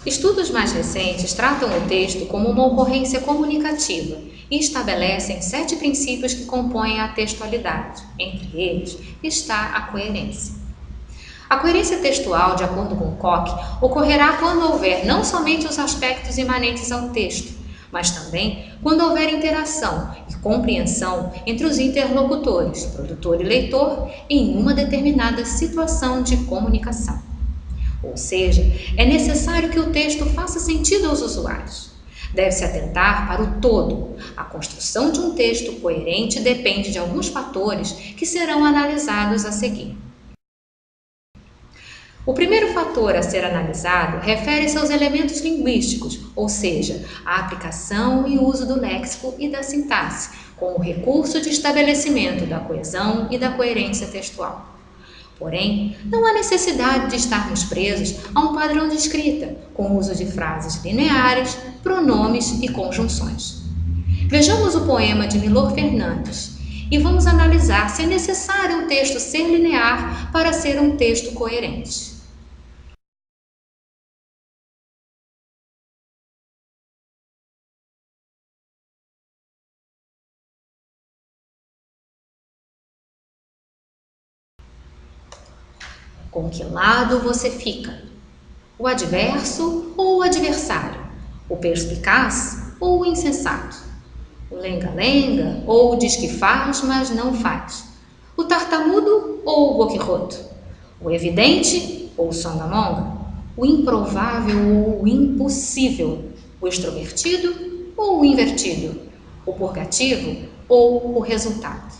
Estudos mais recentes tratam o texto como uma ocorrência comunicativa e estabelecem 7 princípios que compõem a textualidade. Entre eles está a coerência. A coerência textual, de acordo com Koch, ocorrerá quando houver não somente os aspectos imanentes ao texto, mas também quando houver interação e compreensão entre os interlocutores, produtor e leitor, em uma determinada situação de comunicação. Ou seja, é necessário que o texto faça sentido aos usuários. Deve-se atentar para o todo. A construção de um texto coerente depende de alguns fatores que serão analisados a seguir. O primeiro fator a ser analisado refere-se aos elementos linguísticos, ou seja, a aplicação e uso do léxico e da sintaxe, como recurso de estabelecimento da coesão e da coerência textual. Porém, não há necessidade de estarmos presos a um padrão de escrita, com o uso de frases lineares, pronomes e conjunções. Vejamos o poema de Milor Fernandes e vamos analisar se é necessário um texto ser linear para ser um texto coerente. Com que lado você fica? O adverso ou o adversário? O perspicaz ou o insensato? O lenga-lenga ou o diz que faz, mas não faz? O tartamudo ou o boquirroto? O evidente ou o songamonga? O improvável ou o impossível? O extrovertido ou o invertido? O purgativo ou o resultado?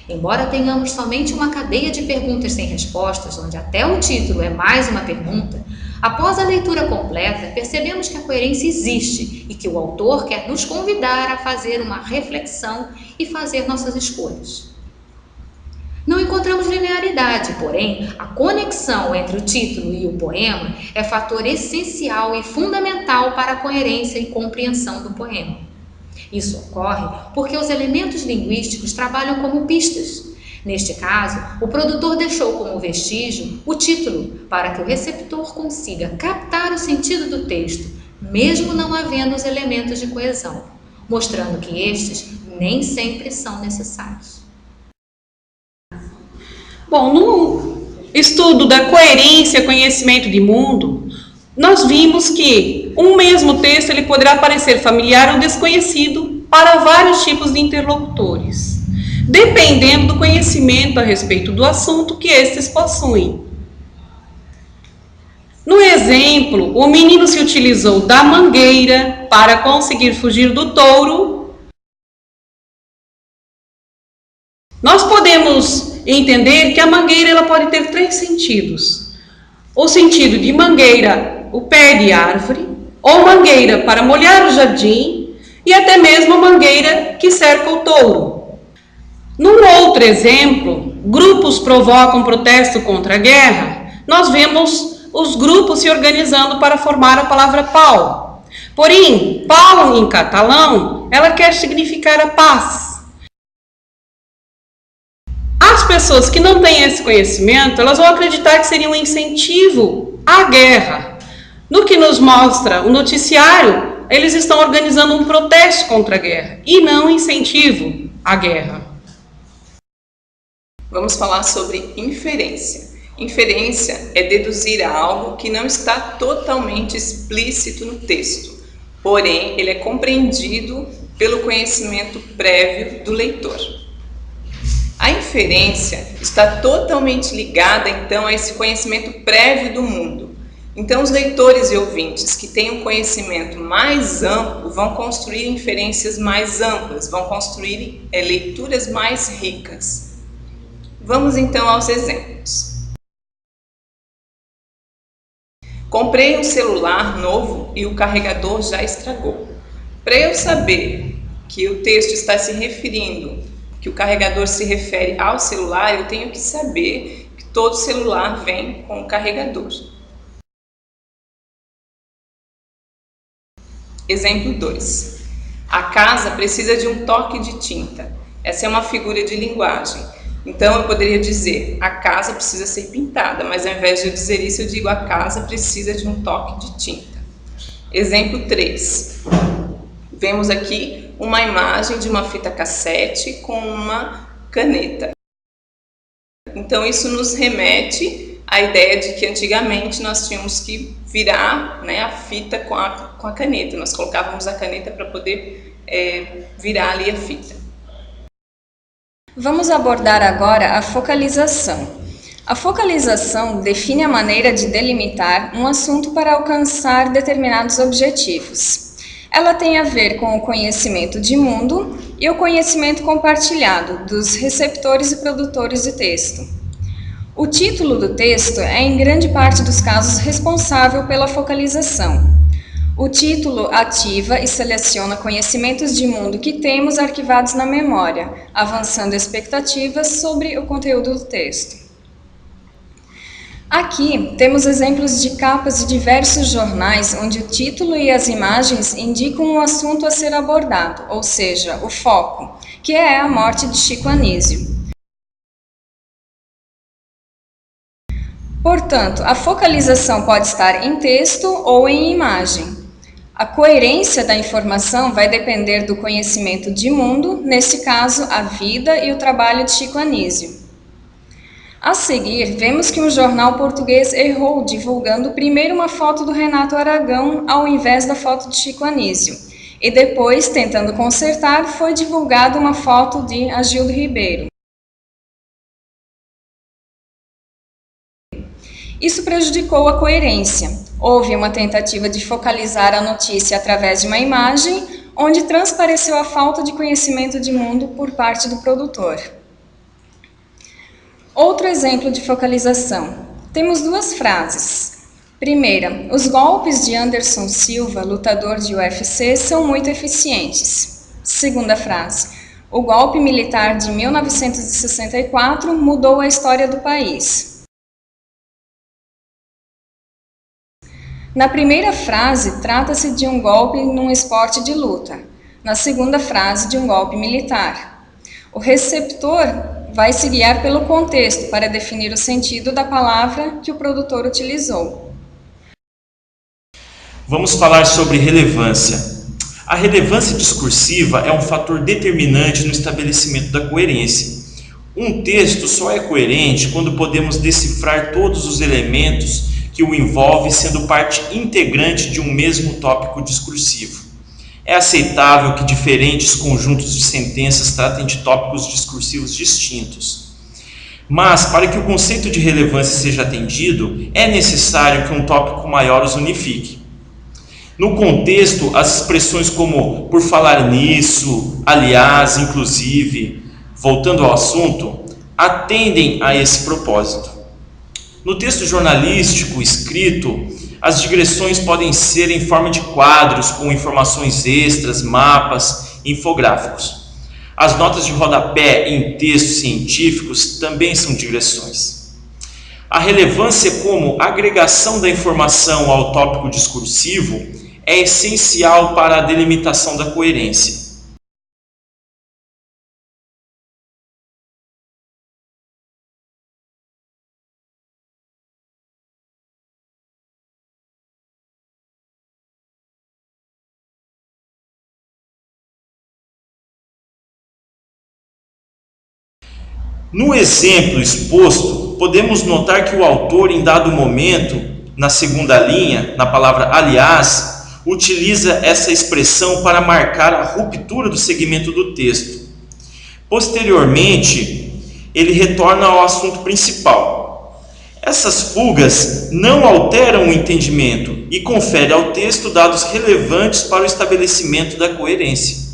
Embora tenhamos somente uma cadeia de perguntas sem respostas, onde até o título é mais uma pergunta, após a leitura completa, percebemos que a coerência existe e que o autor quer nos convidar a fazer uma reflexão e fazer nossas escolhas. Não encontramos linearidade, porém, a conexão entre o título e o poema é fator essencial e fundamental para a coerência e compreensão do poema. Isso ocorre porque os elementos linguísticos trabalham como pistas. Neste caso, o produtor deixou como vestígio o título para que o receptor consiga captar o sentido do texto, mesmo não havendo os elementos de coesão, mostrando que estes nem sempre são necessários. Bom, no estudo da coerência, conhecimento de mundo, nós vimos que um mesmo texto ele poderá parecer familiar ou desconhecido para vários tipos de interlocutores, dependendo do conhecimento a respeito do assunto que estes possuem. No exemplo, o menino se utilizou da mangueira para conseguir fugir do touro. Nós podemos entender que a mangueira ela pode ter 3 sentidos. O sentido de mangueira, o pé de árvore, ou mangueira para molhar o jardim, e até mesmo a mangueira que cerca o touro. Num outro exemplo, grupos provocam protesto contra a guerra, nós vemos os grupos se organizando para formar a palavra pau. Porém, pau em catalão, ela quer significar a paz. As pessoas que não têm esse conhecimento, elas vão acreditar que seria um incentivo à guerra. No que nos mostra o noticiário, eles estão organizando um protesto contra a guerra e não incentivo à guerra. Vamos falar sobre inferência. Inferência é deduzir algo que não está totalmente explícito no texto, porém ele é compreendido pelo conhecimento prévio do leitor. A inferência está totalmente ligada então a esse conhecimento prévio do mundo. Então, os leitores e ouvintes que têm um conhecimento mais amplo vão construir inferências mais amplas, vão construir leituras mais ricas. Vamos então aos exemplos. Comprei um celular novo e o carregador já estragou. Para eu saber que o texto está se referindo, que o carregador se refere ao celular, eu tenho que saber que todo celular vem com o carregador. Exemplo 2. A casa precisa de um toque de tinta. Essa é uma figura de linguagem. Então, eu poderia dizer, a casa precisa ser pintada, mas ao invés de eu dizer isso, eu digo, a casa precisa de um toque de tinta. Exemplo 3. Vemos aqui uma imagem de uma fita cassete com uma caneta. Então isso nos remete à ideia de que antigamente nós tínhamos que virar, né, a fita com a caneta. Nós colocávamos a caneta para poder virar ali a fita. Vamos abordar agora a focalização. A focalização define a maneira de delimitar um assunto para alcançar determinados objetivos. Ela tem a ver com o conhecimento de mundo e o conhecimento compartilhado dos receptores e produtores de texto. O título do texto é, em grande parte dos casos, responsável pela focalização. O título ativa e seleciona conhecimentos de mundo que temos arquivados na memória, avançando expectativas sobre o conteúdo do texto. Aqui temos exemplos de capas de diversos jornais onde o título e as imagens indicam o assunto a ser abordado, ou seja, o foco, que é a morte de Chico Anísio. Portanto, a focalização pode estar em texto ou em imagem. A coerência da informação vai depender do conhecimento de mundo, neste caso, a vida e o trabalho de Chico Anísio. A seguir, vemos que um jornal português errou divulgando primeiro uma foto do Renato Aragão ao invés da foto de Chico Anísio, e depois, tentando consertar, foi divulgada uma foto de Agildo Ribeiro. Isso prejudicou a coerência. Houve uma tentativa de focalizar a notícia através de uma imagem, onde transpareceu a falta de conhecimento de mundo por parte do produtor. Outro exemplo de focalização. Temos duas frases. Primeira, os golpes de Anderson Silva, lutador de UFC, são muito eficientes. Segunda frase, o golpe militar de 1964 mudou a história do país. Na primeira frase, trata-se de um golpe num esporte de luta. Na segunda frase, de um golpe militar. O receptor vai se guiar pelo contexto para definir o sentido da palavra que o produtor utilizou. Vamos falar sobre relevância. A relevância discursiva é um fator determinante no estabelecimento da coerência. Um texto só é coerente quando podemos decifrar todos os elementos que o envolvem, sendo parte integrante de um mesmo tópico discursivo. É aceitável que diferentes conjuntos de sentenças tratem de tópicos discursivos distintos. Mas, para que o conceito de relevância seja atendido, é necessário que um tópico maior os unifique. No contexto, as expressões como por falar nisso, aliás, inclusive, voltando ao assunto, atendem a esse propósito. No texto jornalístico escrito, as digressões podem ser em forma de quadros com informações extras, mapas, infográficos. As notas de rodapé em textos científicos também são digressões. A relevância como agregação da informação ao tópico discursivo é essencial para a delimitação da coerência. No exemplo exposto, podemos notar que o autor, em dado momento, na segunda linha, na palavra aliás, utiliza essa expressão para marcar a ruptura do segmento do texto. Posteriormente, ele retorna ao assunto principal. Essas fugas não alteram o entendimento e conferem ao texto dados relevantes para o estabelecimento da coerência.